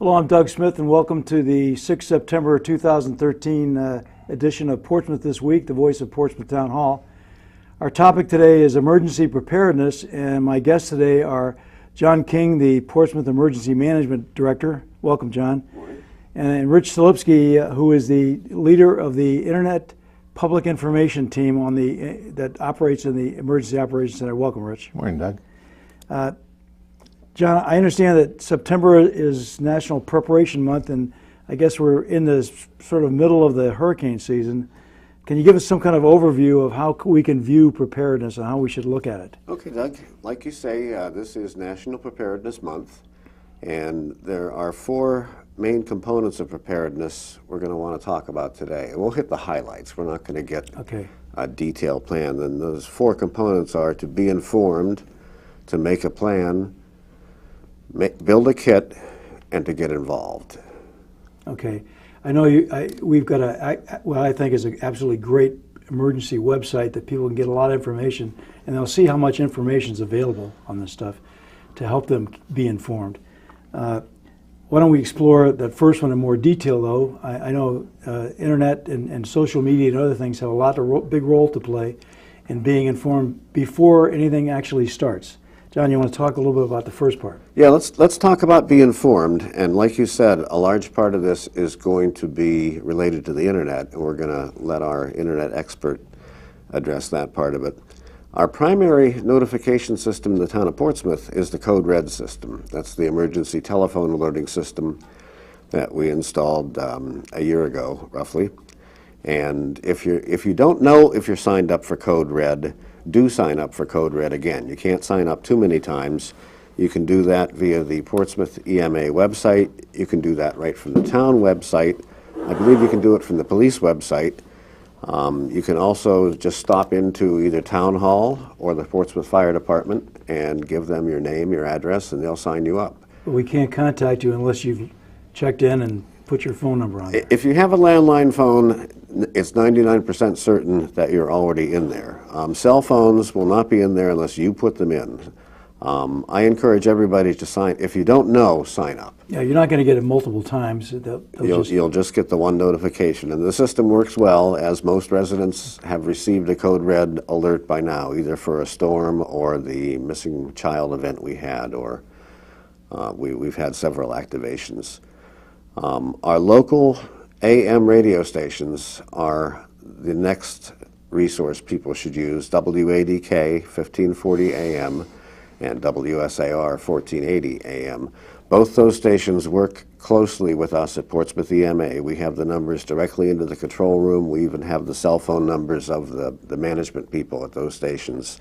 Hello, I'm Doug Smith, and welcome to the 6 September 2013 edition of Portsmouth This Week, the voice of Portsmouth Town Hall. Our topic today is emergency preparedness, and my guests today are John King, the Portsmouth Emergency Management Director. Welcome, John. Morning. And Rich Solipsky, who is the leader of the Internet Public Information Team on that operates in the Emergency Operations Center. Welcome, Rich. Morning, Doug. John, I understand that September is National Preparation Month, and I guess we're in the sort of middle of the hurricane season. Can you give us some kind of overview of how we can view preparedness and how we should look at it? Okay, Doug. Like you say, this is National Preparedness Month, and there are four main components of preparedness we're going to want to talk about today. And we'll hit the highlights. We're not going to get a detailed plan. And those four components are to be informed, to make a plan, build a kit, and to get involved. Okay. I know we've got what I think is an absolutely great emergency website that people can get a lot of information, and they'll see how much information is available on this stuff to help them be informed. Why don't we explore that first one in more detail, though? I know internet and social media and other things have a big role to play in being informed before anything actually starts. John, you want to talk a little bit about the first part? Yeah, let's talk about be informed. And like you said, a large part of this is going to be related to the internet, and we're going to let our internet expert address that part of it. Our primary notification system in the town of Portsmouth is the Code Red system. That's the emergency telephone alerting system that we installed a year ago, roughly. And if you don't know if you're signed up for Code Red, do sign up for Code Red again. You can't sign up too many times. You can do that via the Portsmouth EMA website. You can do that right from the town website. I believe you can do it from the police website. You can also just stop into either Town Hall or the Portsmouth Fire Department and give them your name, your address, and they'll sign you up. But we can't contact you unless you've checked in and put your phone number on there. If you have a landline phone, it's 99% certain that you're already in there. Cell phones will not be in there unless you put them in. I encourage everybody to sign. If you don't know, sign up. Yeah, you're not going to get it multiple times. You'll just get the one notification. And the system works well, as most residents have received a Code Red alert by now, either for a storm or the missing child event we had, or we've had several activations. Our local AM radio stations are the next resource people should use. WADK 1540 AM and WSAR 1480 AM. Both those stations work closely with us at Portsmouth EMA. We have the numbers directly into the control room. We even have the cell phone numbers of the management people at those stations.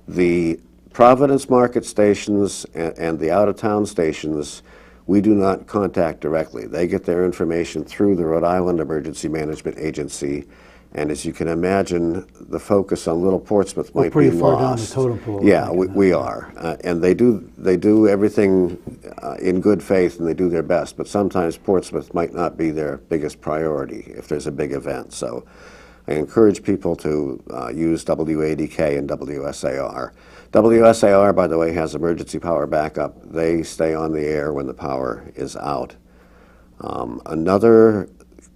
The Providence Market stations and the out-of-town stations, we do not contact directly. They get their information through the Rhode Island Emergency Management Agency, and as you can imagine, the focus on Little Portsmouth might be lost. We're pretty far down the totem pole. Yeah, we are, and they do everything in good faith, and they do their best. But sometimes Portsmouth might not be their biggest priority if there's a big event. So I encourage people to use WADK and WSAR. WSAR, by the way, has emergency power backup. They stay on the air when the power is out. Another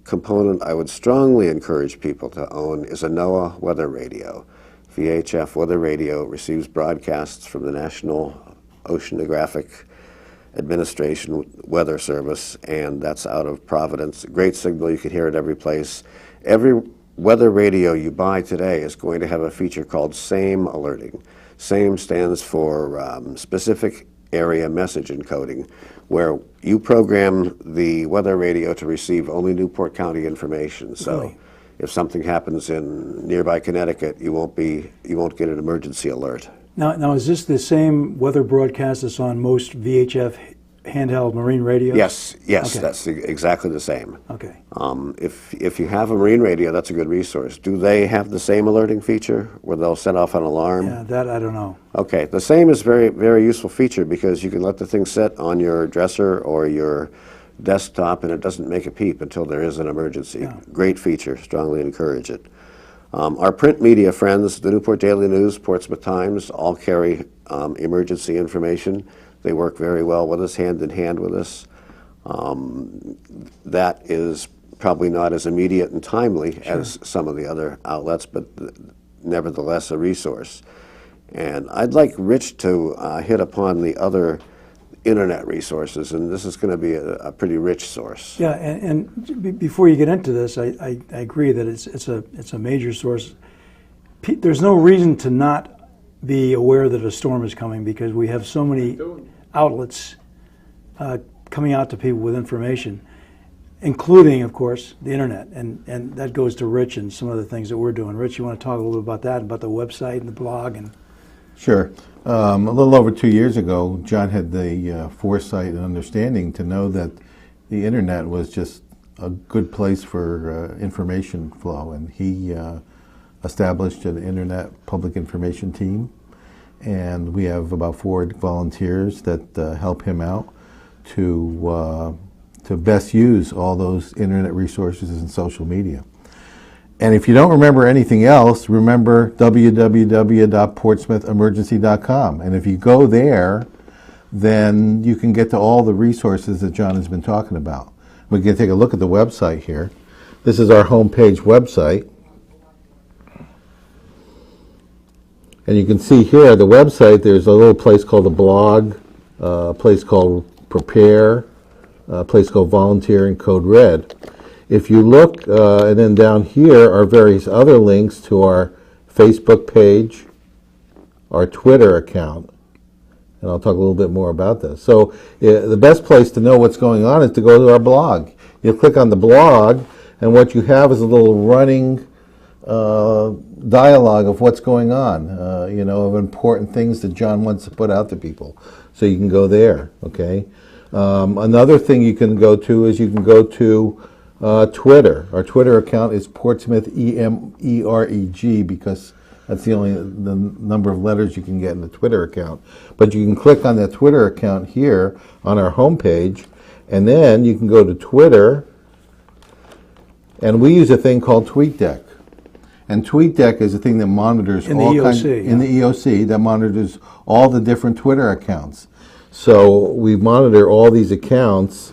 component I would strongly encourage people to own is a NOAA weather radio. VHF weather radio receives broadcasts from the National Oceanographic Administration Weather Service, and that's out of Providence. Great signal, you can hear it every place. Every weather radio you buy today is going to have a feature called SAME alerting. SAME stands for Specific Area Message Encoding, where you program the weather radio to receive only Newport County information. So if something happens in nearby Connecticut, you won't get an emergency alert. Now is this the same weather broadcast that's on most VHF handheld marine radios? Yes, Okay. That's exactly the same. Okay. If you have a marine radio, that's a good resource. Do they have the same alerting feature where they'll set off an alarm? Yeah, that I don't know. Okay, the same is very, very useful feature because you can let the thing sit on your dresser or your desktop and it doesn't make a peep until there is an emergency. Yeah. Great feature, strongly encourage it. Our print media friends, the Newport Daily News, Portsmouth Times, all carry emergency information. They work very well with us, hand in hand with us. That is probably not as immediate and timely as some of the other outlets, but nevertheless a resource. And I'd like Rich to hit upon the other internet resources, and this is going to be a pretty rich source. Yeah, and before you get into this, I agree that it's a major source. There's no reason to not be aware that a storm is coming because we have so many outlets coming out to people with information, including, of course, the internet, and that goes to Rich and some of the things that we're doing. Rich, you want to talk a little bit about that, about the website and the blog? And Sure. A little over 2 years ago, John had the foresight and understanding to know that the internet was just a good place for information flow, and he established an internet public information team, and we have about 4 volunteers that help him out to best use all those internet resources and social media. And if you don't remember anything else, remember www.portsmouthemergency.com. And if you go there, then you can get to all the resources that John has been talking about. We can take a look at the website here. This is our homepage website. And you can see here, the website, there's a little place called the blog, a place called Prepare, a place called Volunteer, and Code Red. If you look, and then down here are various other links to our Facebook page, our Twitter account, and I'll talk a little bit more about this. So the best place to know what's going on is to go to our blog. You click on the blog, and what you have is a little running dialogue of what's going on, of important things that John wants to put out to people. So you can go there, okay? Another thing you can go to is you can go to Twitter. Our Twitter account is Portsmouth EMEREG because that's the number of letters you can get in the Twitter account. But you can click on that Twitter account here on our homepage, and then you can go to Twitter, and we use a thing called TweetDeck. And TweetDeck is a thing that monitors in the EOC that monitors all the different Twitter accounts. So we monitor all these accounts,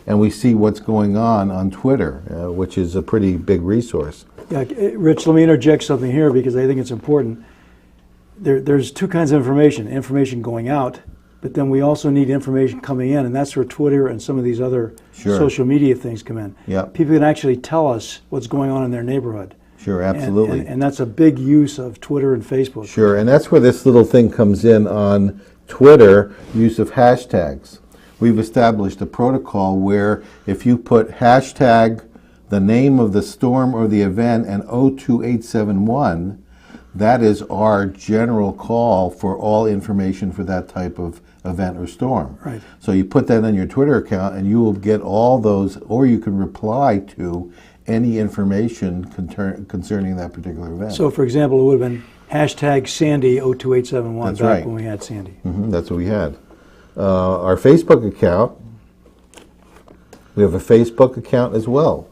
and we see what's going on Twitter, which is a pretty big resource. Yeah, Rich, let me interject something here because I think it's important. There's 2 kinds of information going out, but then we also need information coming in, and that's where Twitter and some of these other social media things come in. Yep. People can actually tell us what's going on in their neighborhood. Sure, absolutely. And that's a big use of Twitter and Facebook. Sure, and that's where this little thing comes in on Twitter, use of hashtags. We've established a protocol where if you put hashtag the name of the storm or the event and 02871, that is our general call for all information for that type of event or storm. Right. So you put that on your Twitter account and you will get all those, or you can reply to any information concerning that particular event. So, for example, it would have been hashtag Sandy 02871 That's back right. when we had Sandy. That's what we had. Our Facebook account, we have a Facebook account as well.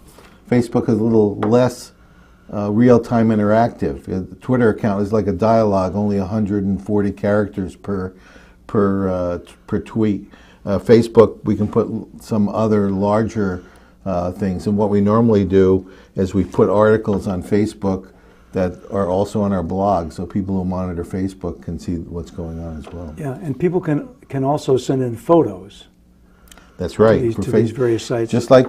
Facebook is a little less real-time interactive. The Twitter account is like a dialogue, only 140 characters per tweet. Facebook, we can put some other larger things. And what we normally do is we put articles on Facebook that are also on our blog, so people who monitor Facebook can see what's going on as well. Yeah, and people can also send in photos. That's right. To these various sites. Just like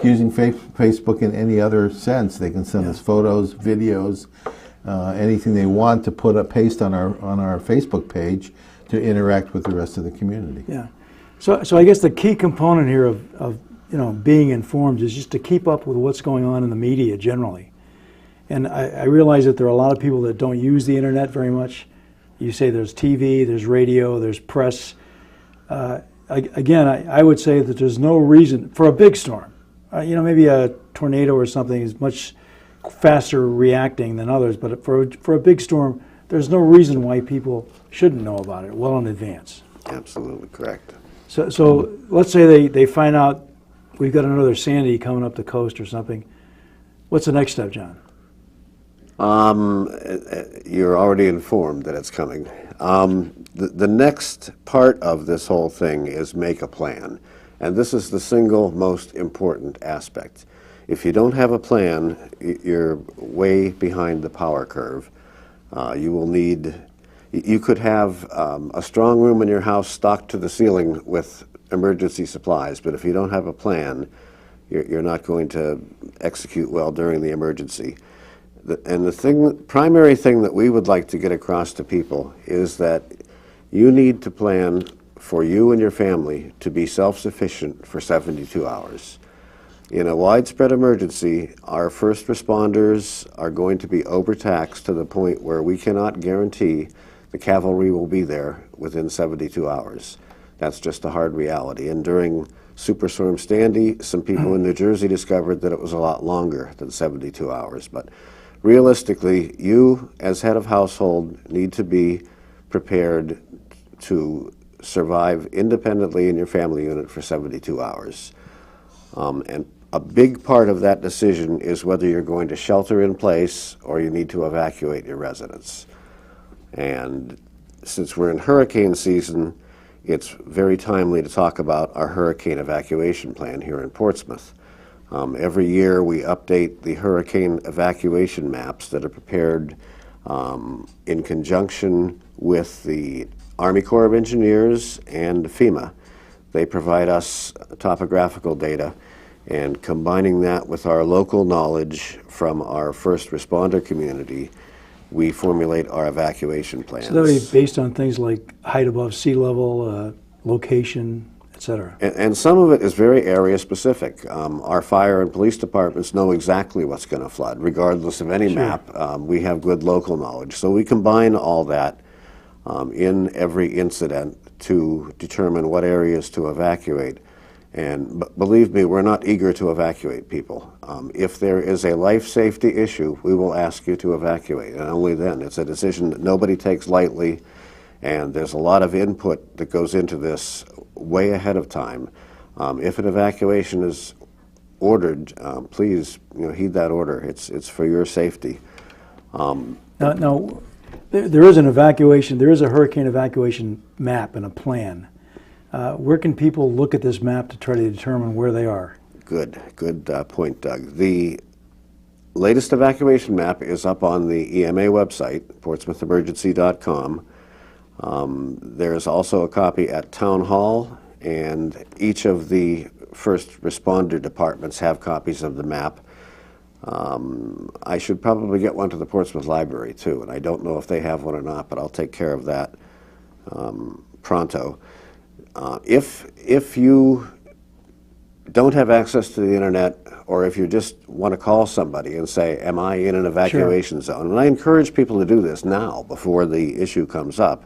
using Facebook in any other sense, they can send us photos, videos, anything they want to paste on our Facebook page to interact with the rest of the community. Yeah. So I guess the key component here of being informed is just to keep up with what's going on in the media generally. And I realize that there are a lot of people that don't use the internet very much. You say there's TV, there's radio, there's press. Again, I would say that there's no reason for a big storm. Maybe a tornado or something is much faster reacting than others, but for a big storm, there's no reason why people shouldn't know about it well in advance. Absolutely correct. So let's say they find out we've got another Sandy coming up the coast or something. What's the next step, John? You're already informed that it's coming. The next part of this whole thing is make a plan. And this is the single most important aspect. If you don't have a plan, you're way behind the power curve. You could have a strong room in your house stocked to the ceiling with emergency supplies, but if you don't have a plan, you're not going to execute well during the emergency. And the primary thing that we would like to get across to people is that you need to plan for you and your family to be self-sufficient for 72 hours. In a widespread emergency, our first responders are going to be overtaxed to the point where we cannot guarantee the cavalry will be there within 72 hours. That's just a hard reality. And during Superstorm Sandy, some people in New Jersey discovered that it was a lot longer than 72 hours. But realistically, you, as head of household, need to be prepared to survive independently in your family unit for 72 hours. And a big part of that decision is whether you're going to shelter in place or you need to evacuate your residence. And since we're in hurricane season, it's very timely to talk about our hurricane evacuation plan here in Portsmouth. Every year we update the hurricane evacuation maps that are prepared in conjunction with the Army Corps of Engineers and FEMA. They provide us topographical data, and combining that with our local knowledge from our first responder community, we formulate our evacuation plans. So that would be based on things like height above sea level, location, et cetera. And some of it is very area specific. Our fire and police departments know exactly what's going to flood, regardless of any map. We have good local knowledge. So we combine all that in every incident to determine what areas to evacuate. And believe me, we're not eager to evacuate people. If there is a life safety issue, we will ask you to evacuate, and only then. It's a decision that nobody takes lightly, and there's a lot of input that goes into this way ahead of time. If an evacuation is ordered, please heed that order. It's for your safety. Now, there is an evacuation, there is a hurricane evacuation map and a plan. Where can people look at this map to try to determine where they are? Good Point, Doug. The latest evacuation map is up on the EMA website, portsmouthemergency.com. There's also a copy at Town Hall, and each of the first responder departments have copies of the map. I should probably get one to the Portsmouth Library too, and I don't know if they have one or not, but I'll take care of that pronto. If you don't have access to the internet, or if you just want to call somebody and say, am I in an evacuation zone? And I encourage people to do this now before the issue comes up.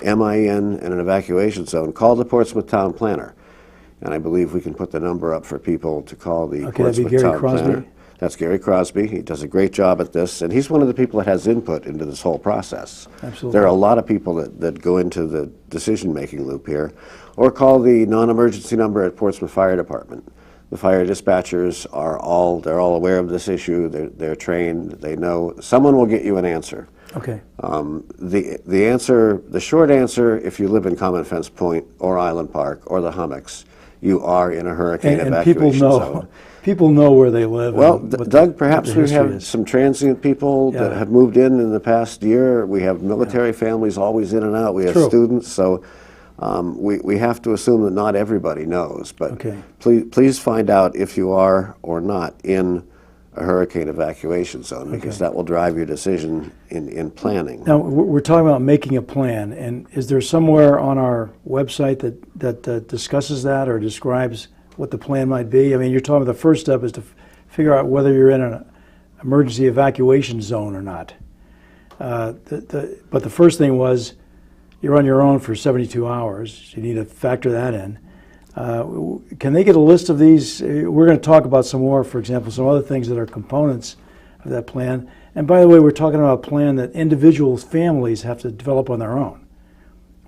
Am I in an evacuation zone? Call the Portsmouth Town Planner. And I believe we can put the number up for people to call the Portsmouth Town Planner. That's Gary Crosby. He does a great job at this, and he's one of the people that has input into this whole process. Absolutely. There are a lot of people that go into the decision-making loop here. Or call the non-emergency number at Portsmouth Fire Department. The fire dispatchers they're all aware of this issue. They're trained. They know. Someone will get you an answer. Okay. The short answer, if you live in Common Fence Point or Island Park or the hummocks, you are in a hurricane evacuation zone. People know where they live. Well, Doug, perhaps we have some transient people that have moved in the past year. We have military families always in and out. We have students, so we have to assume that not everybody knows. But please find out if you are or not in a hurricane evacuation zone, because that will drive your decision in planning. Now, we're talking about making a plan, and is there somewhere on our website that discusses that or describes what the plan might be? I mean, you're talking about the first step is to figure out whether you're in an emergency evacuation zone or not. But the first thing was you're on your own for 72 hours. You need to factor that in. Can they get a list of these? We're going to talk about some more, for example, some other things that are components of that plan. And by the way, we're talking about a plan that individual families have to develop on their own.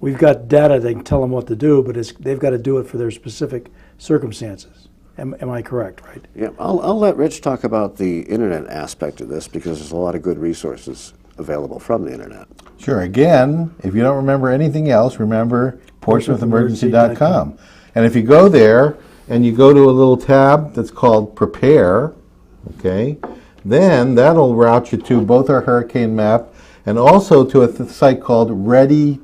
We've got data that can tell them what to do, but they've got to do it for their specific circumstances. Am I correct, right? Yeah, I'll let Rich talk about the internet aspect of this, because there's a lot of good resources available from the internet. Sure. Again, if you don't remember anything else, remember portsmouthemergency.com. And if you go there and you go to a little tab that's called Prepare, okay, then that'll route you to both our hurricane map and also to a site called ready.gov.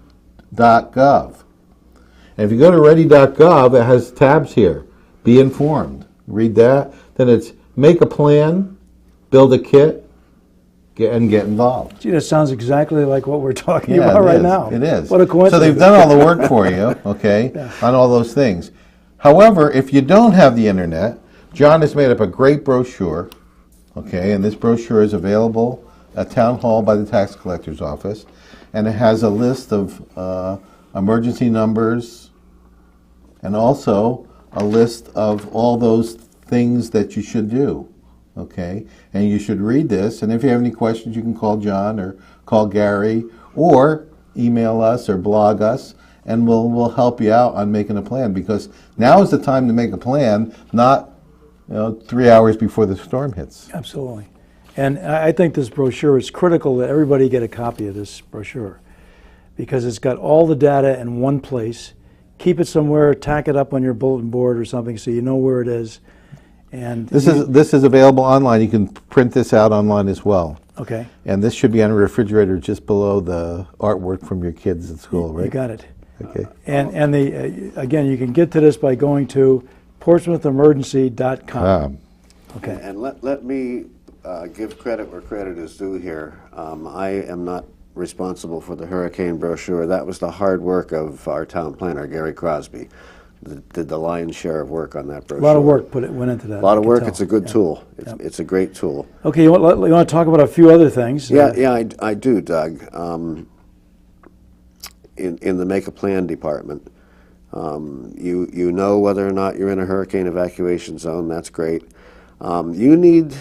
And if you go to ready.gov, it has tabs here. Be informed. Read that. Then it's make a plan, build a kit, and get involved. Gee, that sounds exactly like what we're talking Yeah, about it right is. now. It is. What a coincidence. So they've done all the work for you, okay, on all those things. However, if you don't have the internet, John has made up a great brochure, okay, and this brochure is available at Town Hall by the Tax Collector's Office, and it has a list of emergency numbers and also a list of all those things that you should do, okay? And you should read this, and if you have any questions, you can call John or call Gary or email us or blog us, and we'll help you out on making a plan, because now is the time to make a plan, not 3 hours before the storm hits. Absolutely. And I think this brochure is critical that everybody get a copy of this brochure, because it's got all the data in one place. Keep it somewhere, tack it up on your bulletin board or something so you know where it is. And This is available online. You can print this out online as well. okay. And this should be on a refrigerator just below the artwork from your kids at school, right? You got it. Okay. And the again, you can get to this by going to portsmouthemergency.com. Okay. And let me give credit where credit is due here. I am not responsible for the hurricane brochure. That was the hard work of our town planner, Gary Crosby. Did the lion's share of work on that A brochure. lot of work went into that. A lot I of can work. tell. It's a good Yeah. tool. Yep. It's a great tool. Okay, you want to talk about a few other things? Yeah, I do, Doug. In the Make a Plan department, you know whether or not you're in a hurricane evacuation zone. That's great. You need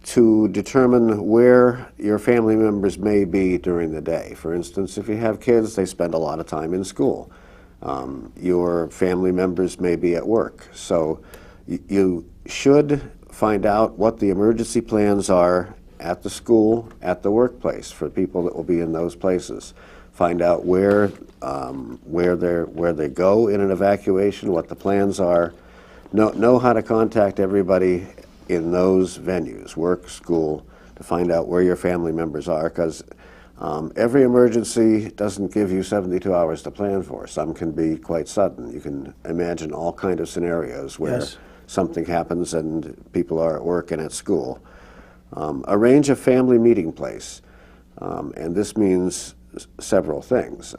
to determine where your family members may be during the day. For instance, if you have kids, they spend a lot of time in school. Your family members may be at work. So you should find out what the emergency plans are at the school, at the workplace for people that will be in those places. Find out where they go in an evacuation, what the plans are. Know how to contact everybody in those venues, work, school, to find out where your family members are, because every emergency doesn't give you 72 hours to plan for. Some can be quite sudden. You can imagine all kinds of scenarios where Yes. something happens and people are at work and at school. Arrange a family meeting place, and this means several things.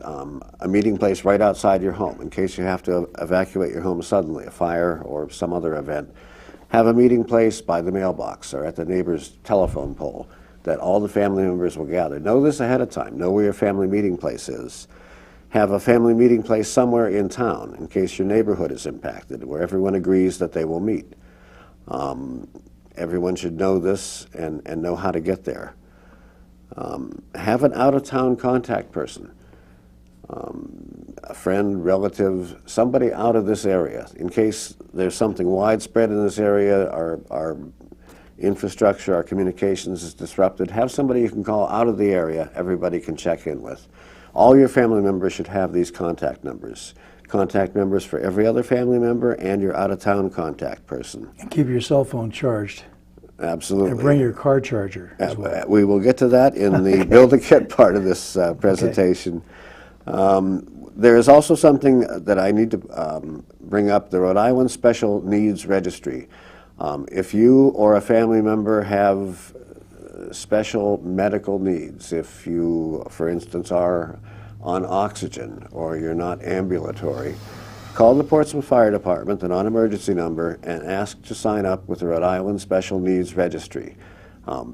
A meeting place right outside your home in case you have to evacuate your home suddenly, a fire or some other event. Have a meeting place by the mailbox or at the neighbor's telephone pole that all the family members will gather. Know this ahead of time. Know where your family meeting place is. Have a family meeting place somewhere in town in case your neighborhood is impacted, where everyone agrees that they will meet. Everyone should know this and know how to get there. Have an out-of-town contact person, a friend, relative, somebody out of this area. In case there's something widespread in this area, our infrastructure, our communications is disrupted, have somebody you can call out of the area everybody can check in with. All your family members should have these contact numbers. Contact numbers for every other family member and your out-of-town contact person. And keep your cell phone charged. Absolutely. And bring your car charger as well. We will get to that in the Build a Kit part of this presentation. There is also something that I need to bring up, the Rhode Island Special Needs Registry. If you or a family member have special medical needs, if you, for instance, are on oxygen or you're not ambulatory, call the Portsmouth Fire Department, the non-emergency number, and ask to sign up with the Rhode Island Special Needs Registry.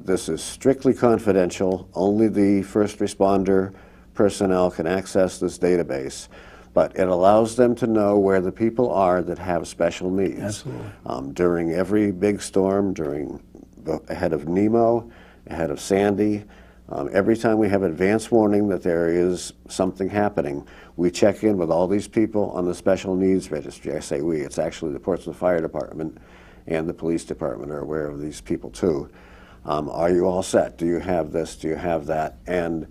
This is strictly confidential. Only the first responder personnel can access this database, but it allows them to know where the people are that have special needs. Absolutely. During every big storm, ahead of Nemo, ahead of Sandy, every time we have advance warning that there is something happening, we check in with all these people on the Special Needs Registry. I say we, it's actually the Portsmouth Fire Department and the Police Department are aware of these people too. Are you all set? Do you have this? Do you have that? And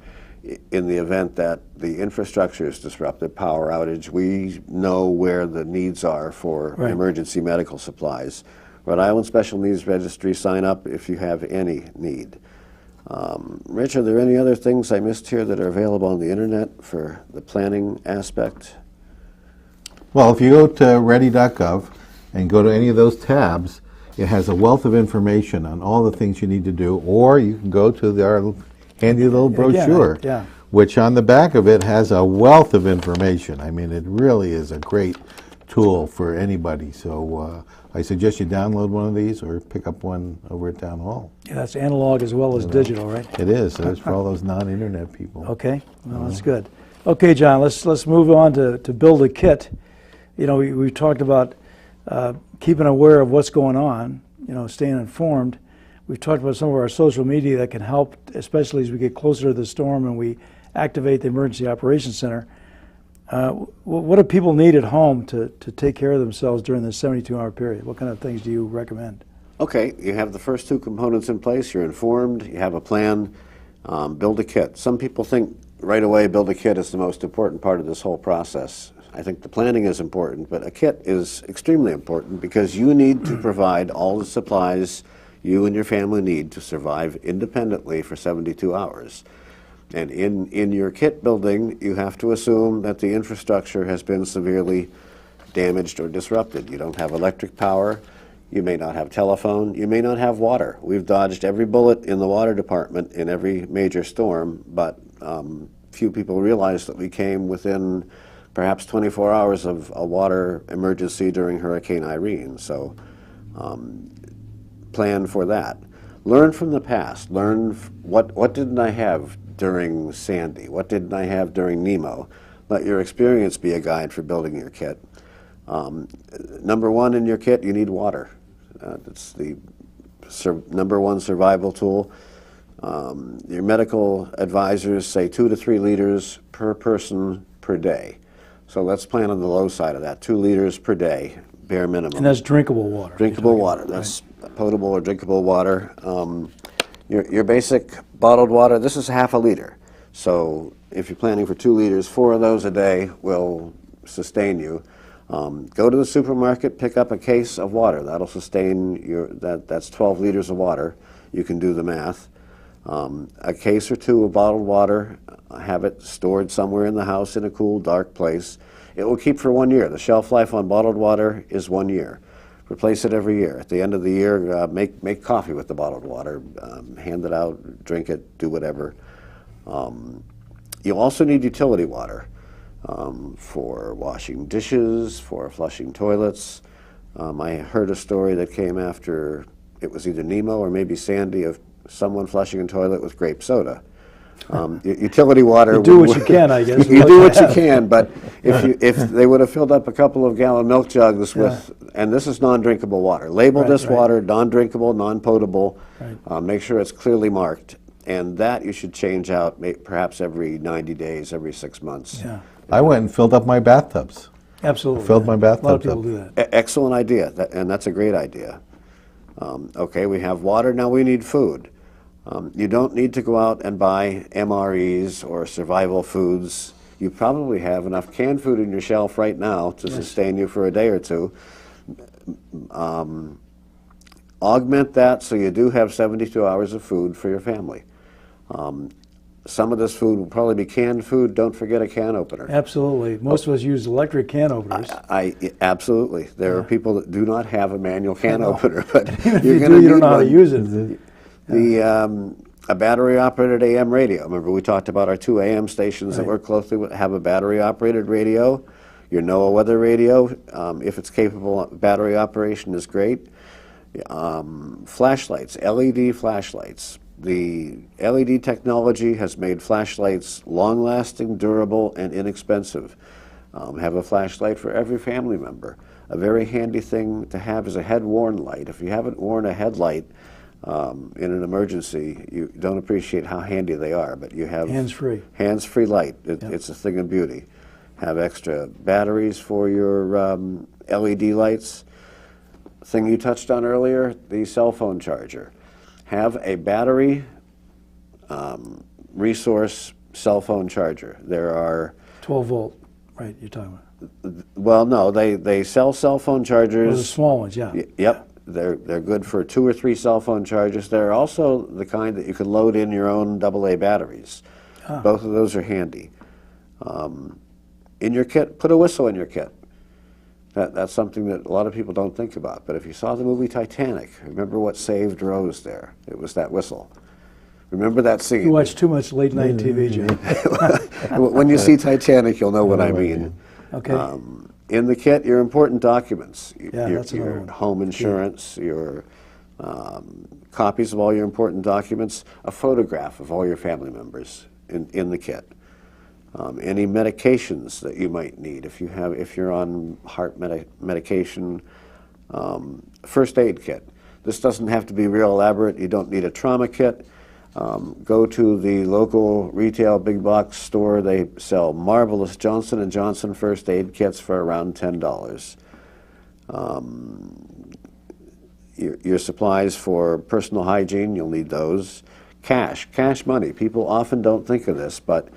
in the event that the infrastructure is disrupted, power outage, we know where the needs are for Right. emergency medical supplies. Rhode Island Special Needs Registry, sign up if you have any need. Rich, are there any other things I missed here that are available on the internet for the planning aspect? Well, if you go to ready.gov and go to any of those tabs, it has a wealth of information on all the things you need to do, or you can go to our handy little brochure, yeah. which on the back of it has a wealth of information. I mean, it really is a great tool for anybody. So I suggest you download one of these or pick up one over at Town Hall. Yeah, that's analog as well as digital, right? It is. So it's for all those non-internet people. Okay, well, that's good. Okay, John, let's move on to build a kit. You know, we talked about keeping aware of what's going on, you know, staying informed. We've talked about some of our social media that can help, especially as we get closer to the storm and we activate the Emergency Operations Center. What do people need at home to take care of themselves during this 72-hour period? What kind of things do you recommend? Okay, you have the first two components in place. You're informed, you have a plan, build a kit. Some people think right away build a kit is the most important part of this whole process. I think the planning is important, but a kit is extremely important because you need to provide all the supplies you and your family need to survive independently for 72 hours. And in your kit building, you have to assume that the infrastructure has been severely damaged or disrupted. You don't have electric power, you may not have telephone, you may not have water. We've dodged every bullet in the water department in every major storm, but few people realize that we came within perhaps 24 hours of a water emergency during Hurricane Irene. So plan for that. Learn from the past. Learn what didn't I have during Sandy? What didn't I have during Nemo? Let your experience be a guide for building your kit. Number one in your kit, you need water. It's the number one survival tool. Your medical advisors say 2 to 3 liters per person per day. So let's plan on the low side of that, 2 liters per day, bare minimum. And that's drinkable water. Drinkable water. That's potable or drinkable water. Your basic bottled water, this is half a liter. So if you're planning for 2 liters, 4 of those a day will sustain you. Go to the supermarket, pick up a case of water. That'll sustain that's 12 liters of water. You can do the math. A case or 2 of bottled water, have it stored somewhere in the house in a cool, dark place. It will keep for 1 year. The shelf life on bottled water is 1 year. Replace it every year. At the end of the year, make coffee with the bottled water, hand it out, drink it, do whatever. You also need utility water for washing dishes, for flushing toilets. I heard a story that came after, it was either Nemo or maybe Sandy, of someone flushing a toilet with grape soda. Utility water. You do what you can, I guess. You do what you can, but if they would have filled up a couple of gallon milk jugs with, and this is non-drinkable water. Label this water non-drinkable, non-potable. Make sure it's clearly marked, and that you should change out perhaps every 90 days, every 6 months. Yeah. I went and filled up my bathtubs. Absolutely. I filled my bathtubs A lot of people up. do that. Excellent idea, and that's a great idea. Okay, we have water, now we need food. You don't need to go out and buy MREs or survival foods. You probably have enough canned food in your shelf right now to sustain you for a day or two. Augment that so you do have 72 hours of food for your family. Some of this food will probably be canned food. Don't forget a can opener. Absolutely. Most of us use electric can openers. Absolutely. There are people that do not have a manual can opener, but Even if you're you going do, to you don't need know how to one. use it. A battery-operated AM radio. Remember, we talked about our 2 AM stations that work closely with have a battery-operated radio. Your NOAA weather radio, if it's capable of battery operation, is great. Flashlights, LED flashlights. The LED technology has made flashlights long-lasting, durable, and inexpensive. Have a flashlight for every family member. A very handy thing to have is a head-worn light. If you haven't worn a headlight in an emergency, you don't appreciate how handy they are, but you have Hands-free. Hands-free light. It's a thing of beauty. Have extra batteries for your LED lights. Thing you touched on earlier, the cell phone charger. Have a battery resource cell phone charger. There are, 12 volt, right, you're talking about. well, no, they sell cell phone chargers. Well, the small ones, yeah. Yep, they're good for 2 or 3 cell phone chargers. They're also the kind that you can load in your own AA batteries. Both of those are handy. In your kit, put a whistle in your kit. That's something that a lot of people don't think about. But if you saw the movie Titanic, remember what saved Rose there? It was that whistle. Remember that scene. You watch too much late night TV, Jim. When you see Titanic, you'll know what I mean. Okay. In the kit, your important documents, Yeah, that's another your one. home insurance, your copies of all your important documents, a photograph of all your family members in the kit. Any medications that you might need if you're on heart medication, first aid kit. This doesn't have to be real elaborate. You don't need a trauma kit. Go to the local retail big box store. They sell marvelous Johnson & Johnson first aid kits for around $10. Your supplies for personal hygiene, you'll need those. Cash money. People often don't think of this, but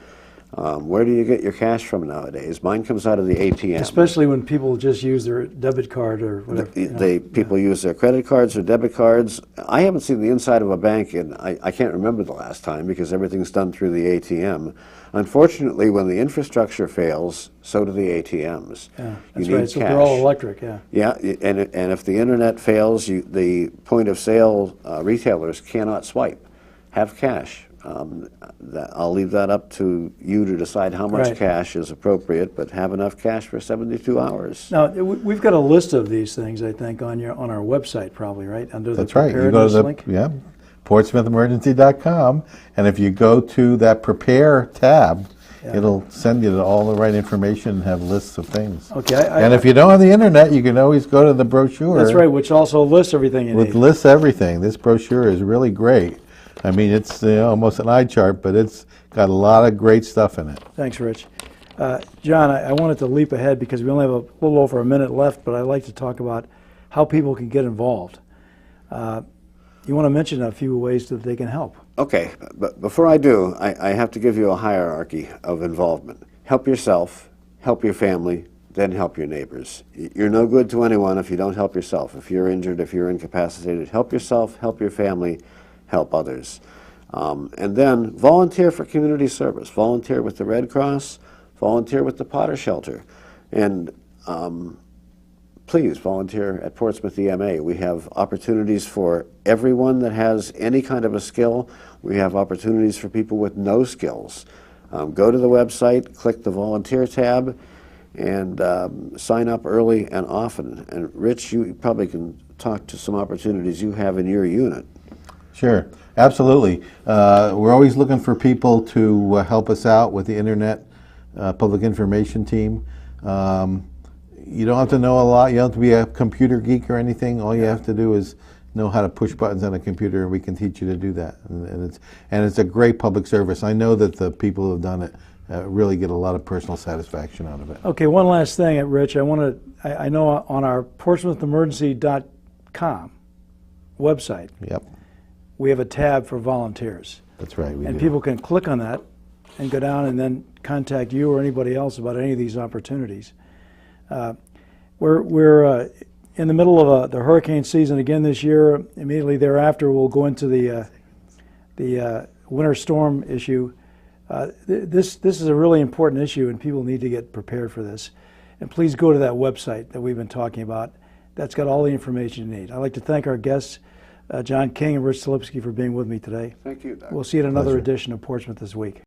where do you get your cash from nowadays? Mine comes out of the ATM. Especially when people just use their debit card or whatever. People use their credit cards or debit cards. I haven't seen the inside of a bank, and I can't remember the last time because everything's done through the ATM. Unfortunately, when the infrastructure fails, so do the ATMs. Yeah, You that's need right. So cash. they're all electric, yeah. Yeah, and if the internet fails, the point of sale retailers cannot swipe. Have cash. I'll leave that up to you to decide how much Right. cash is appropriate, but have enough cash for 72 hours. Now, we've got a list of these things, I think, on our website probably, right? Under That's the right. You go to preparedness the link. portsmouthemergency.com, and if you go to that prepare tab, it'll send you to all the right information and have lists of things. Okay. And if you don't have the internet, you can always go to the brochure. That's right, which also lists everything you Which need. lists everything. This brochure is really great. I mean, it's almost an eye chart, but it's got a lot of great stuff in it. Thanks, Rich. John, I wanted to leap ahead because we only have a little over a minute left, but I'd like to talk about how people can get involved. You want to mention a few ways that they can help? Okay, but before I do, I have to give you a hierarchy of involvement. Help yourself, help your family, then help your neighbors. You're no good to anyone if you don't help yourself. If you're injured, if you're incapacitated, help yourself, help your family, help others. And then volunteer for community service. Volunteer with the Red Cross, volunteer with the Potter Shelter. And please volunteer at Portsmouth EMA. We have opportunities for everyone that has any kind of a skill. We have opportunities for people with no skills. Go to the website, click the volunteer tab, and sign up early and often. And Rich, you probably can talk to some opportunities you have in your unit. Sure, absolutely. We're always looking for people to help us out with the Internet Public Information Team. You don't have to know a lot. You don't have to be a computer geek or anything. All you have to do is know how to push buttons on a computer, and we can teach you to do that. And it's a great public service. I know that the people who have done it really get a lot of personal satisfaction out of it. Okay, one last thing, Rich. I know on our portsmouthemergency.com website, Yep, we have a tab for volunteers. that's right. We And do. people can click on that and go down and then contact you or anybody else about any of these opportunities. We're in the middle of the hurricane season again this year. Immediately thereafter, we'll go into the winter storm issue. This is a really important issue, and people need to get prepared for this. And please go to that website that we've been talking about. That's got all the information you need. I'd like to thank our guests, John King and Rich Slipsky, for being with me today. Thank you, Doc. We'll see you at another Pleasure. edition of Portsmouth This Week.